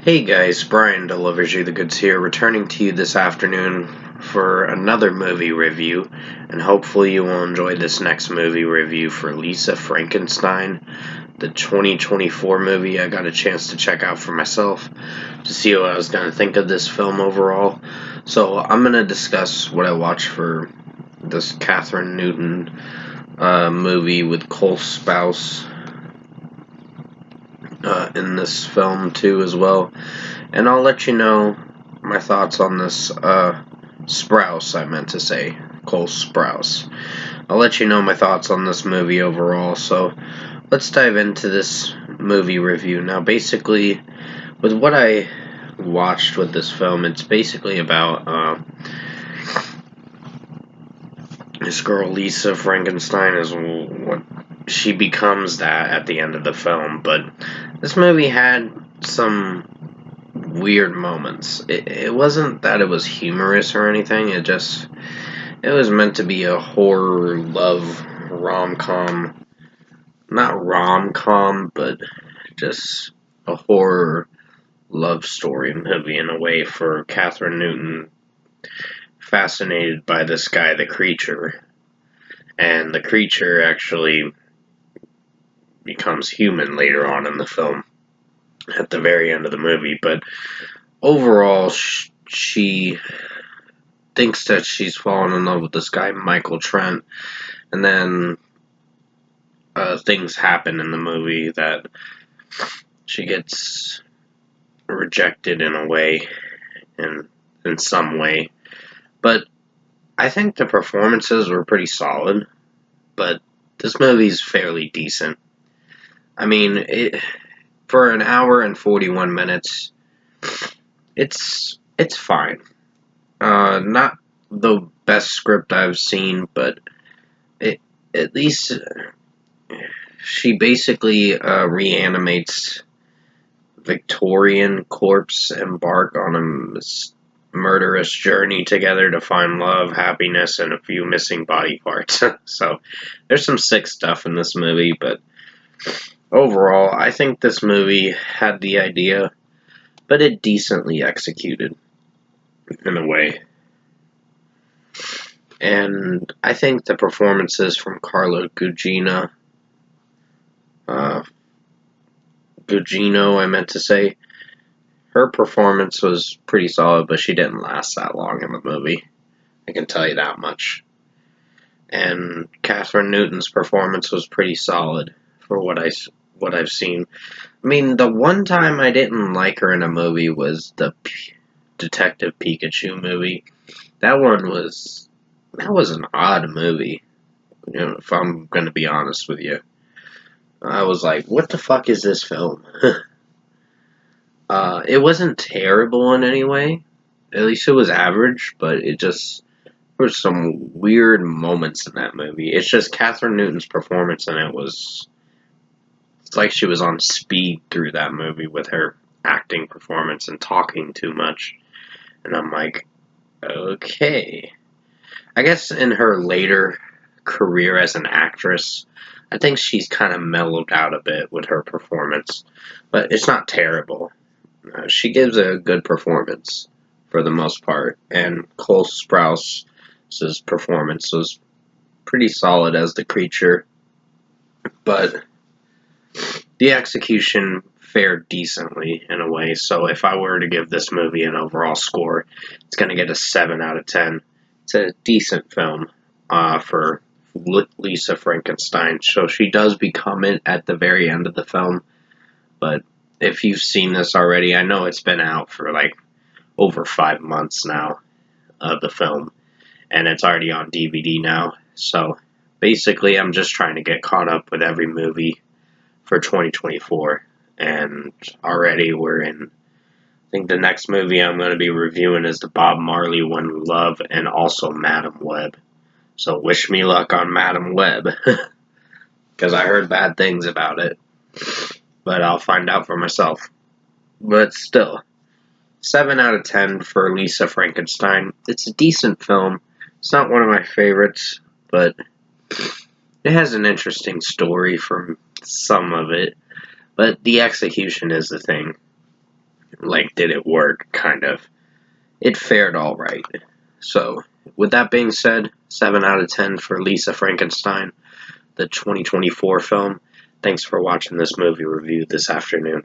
Hey guys, Brian delivers you the goods here, returning to you this afternoon for another movie review, and hopefully you will enjoy this next movie review for Lisa Frankenstein, the 2024 movie I got a chance to check out for myself to see what I was going to think of this film overall. So I'm going to discuss what I watched for this Catherine Newton movie with Cole Sprouse in this film too as well, and I'll let you know my thoughts on this Sprouse. I meant to say Cole Sprouse. I'll let you know my thoughts on this movie overall. So let's dive into this movie review now. Basically, with what I watched with this film, it's basically about this girl Lisa Frankenstein is what she becomes that at the end of the film, but this movie had some weird moments. It wasn't that it was humorous or anything, it was meant to be a horror love rom-com. Not rom-com, but just a horror love story movie in a way for Catherine Newton, fascinated by this guy, the creature. And the creature actually becomes human later on in the film at the very end of the movie, but overall she thinks that she's fallen in love with this guy Michael Trent, and then things happen in the movie that she gets rejected in a way, in some way, but I think the performances were pretty solid, but this movie's fairly decent. I mean, for an hour and 41 minutes, it's fine. Not the best script I've seen, but it at least she basically reanimates Victorian corpse, embark on a murderous journey together to find love, happiness, and a few missing body parts. So there's some sick stuff in this movie, but overall, I think this movie had the idea, but it decently executed in a way. And I think the performances from Carla Gugino, I meant to say, her performance was pretty solid, but she didn't last that long in the movie. I can tell you that much. And Catherine Newton's performance was pretty solid for what I've seen. I mean, the one time I didn't like her in a movie was the Detective Pikachu movie. That was an odd movie. You know, if I'm going to be honest with you, I was like, "What the fuck is this film?" It wasn't terrible in any way. At least it was average, but there was some weird moments in that movie. It's just Catherine Newton's performance in it was. It's like she was on speed through that movie with her acting performance and talking too much. And I'm like, okay. I guess in her later career as an actress, I think she's kind of mellowed out a bit with her performance. But it's not terrible. She gives a good performance for the most part. And Cole Sprouse's performance was pretty solid as the creature. But the execution fared decently in a way. So if I were to give this movie an overall score, it's going to get a 7 out of 10. It's a decent film for Lisa Frankenstein. So she does become it at the very end of the film. But if you've seen this already, I know it's been out for like over 5 months now of the film. And it's already on DVD now. So basically, I'm just trying to get caught up with every movie for 2024, and already we're in. I think the next movie I'm going to be reviewing is the Bob Marley One, Love, and also Madam Web. So wish me luck on Madam Web, because I heard bad things about it, but I'll find out for myself. But still, 7 out of 10 for Lisa Frankenstein. It's a decent film. It's not one of my favorites, but it has an interesting story from some of it, but the execution is the thing. like, did it work, kind of. It fared alright. So, with that being said, 7 out of 10 for Lisa Frankenstein, the 2024 film. Thanks for watching this movie review this afternoon.